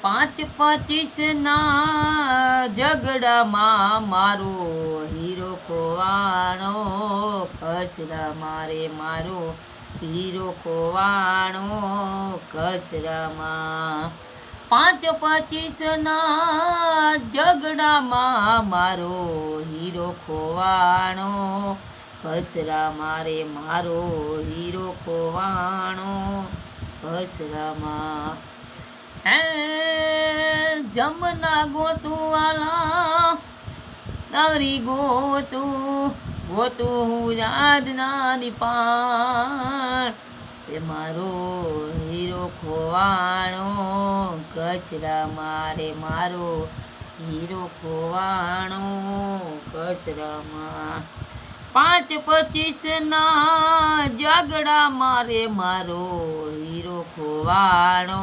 પાંચ ના ઝઘડામાં મારો હીરો ખોવાણો, કસરા મારે મારો હીરો ખોવાણો કસરામાં. 5-25 ના ઝઘડામાં મારો હીરો ખોવાણો, કસરા મારે મારો હીરો ખોવાણો કસરામાં. જમના ગોતું વાલા નવરી ગોતું હું યાદના દીપાન, એ મારો હીરો ખોવાણો કસરા મારે મારો હીરો ખોવાણો કસરામાં. 5-25 ના ઝઘડા મારે મારો હીરો ખોવાણો,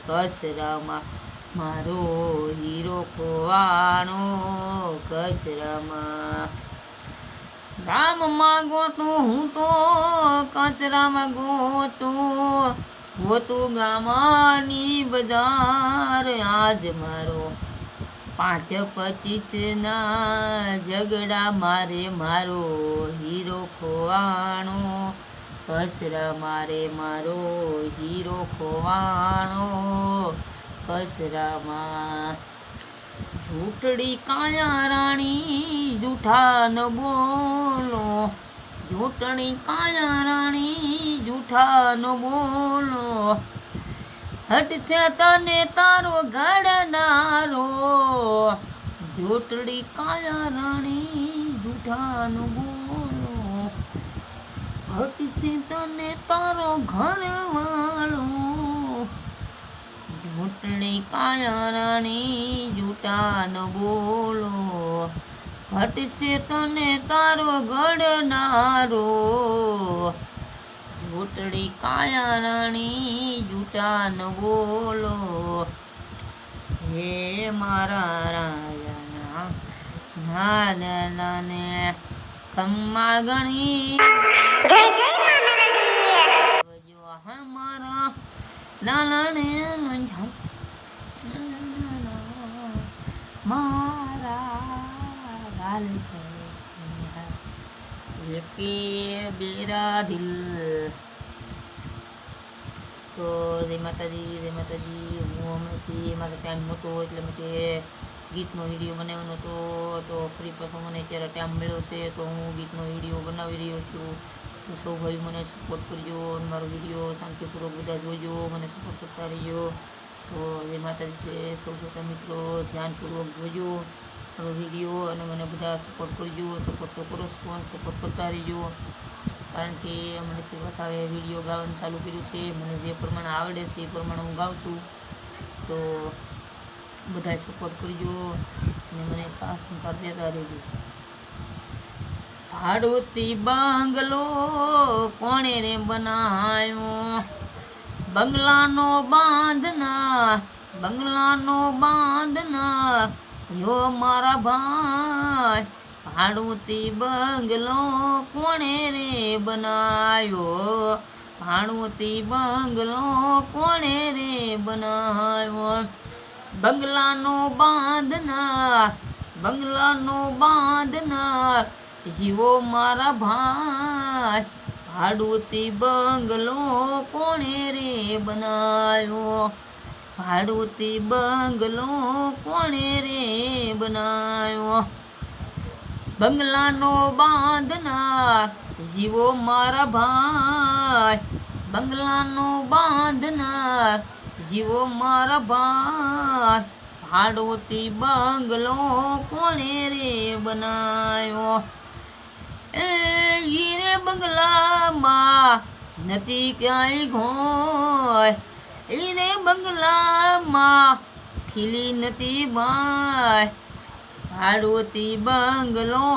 કસરામાં મારો હીરો ખોવાણો કસરામાં. ગામમાં ગોતું હું તો કચરામાં ગોતું ગામની બજાર, આજ મારો 5-25 ના ઝઘડા મારે મારો હીરો ખોવાણો, કસરા મારે મારો હીરો ખોવાણો કસરામાં. ઝૂંટડી કાયા રાણી જૂઠા ન બોલો, ઝૂંટડી કાયા રાણી જૂઠા ન બોલો, હટશે તને તારો ઘડનારો, ઝૂંટડી કાયા રાણી જૂઠા ન બોલો, હટશે તને તારો ઘરવાળો, ઝૂંટડી કાયા રાણી જૂઠા ન બોલો, હટશે તને તારો ઘડનારો, ઝૂંટડી કાયા રાણી જૂઠા ન બોલો. હે મારા રાજાના નાને ખમ્મા ગણી મારા લાલને મારા લાલ કે બેરા દિલ. તો જય માતાજી હું હમણાંથી મારા ટાઈમ નહોતો એટલે મેં ગીતનો વિડીયો બનાવવાનો હતો, તો ફ્રી પાછો મને અત્યારે ટાઈમ મળ્યો છે તો હું ગીતનો વિડીયો બનાવી રહ્યો છું. તો સૌ ભાઈ મને સપોર્ટ કરજો, મારો વિડીયો શાંતિપૂર્વક બધા જોજો, મને સપોર્ટ કરતા રહીજો. તો જય માતાજી છે. સૌ શ્રોતા મિત્રો ધ્યાનપૂર્વક જોજો મારો વિડીયો અને મને બધા સપોર્ટ કરજો. સપોર્ટ તો કરો છો, સપોર્ટ કરતા રહીજો, કારણ કે મને પાછા હવે વિડીયો ગાવાનું ચાલુ કર્યું છે. મને જે પ્રમાણે આવડે છે એ પ્રમાણે હું ગાઉં છું. તો બધાય સપોર્ટ કરજો અને મને સાથ સહકાર દેતા રહેજો. ભાડોતી બંગલો કોણે રે બનાવ્યો, બંગલાનો બાંધના યો મારા ભાઈ, ભાડોતી બંગલો કોણે રે બનાવ્યો, ભાડોતી બંગલો કોણે રે બનાવ્યો, બંગલાનો બાંધનાર જીવો મારા ભાઈ, ભાડોતી બંગલો કોણે રે બનાવ્યો, ભાડોતી બંગલો કોણે રે બનાવ્યો, બંગલાનો બાંધનાર જીવો મારા ભાઈ, બંગલાનો બાંધનાર જીવો મારા ભાઈ, ભાડોતી બંગલો કોણે રે બનાવ્યો. હીરે બંગલામાં નથી ક્યાંય ઘોય, હીરે બંગલામાં ખીલી નથી ભાઈ, ભાડોતી બંગલો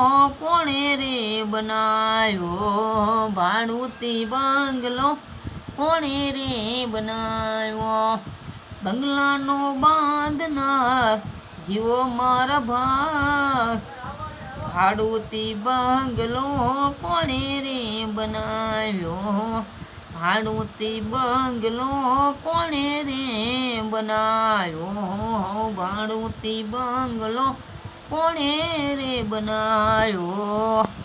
કોણે રે બનાવ્યો, ભાડોતી બંગલો કોણે રે બનાવ્યો, બંગલાનો બાંધનાર જીવો મારા ભાઈ, ભાડોતી બંગલો કોણે રે બનાવ્યો, ભાડોતી બંગલો કોણે રે બનાવ્યો. બનાયો ભાડુતી બંગલો કોણે રે બનાયો.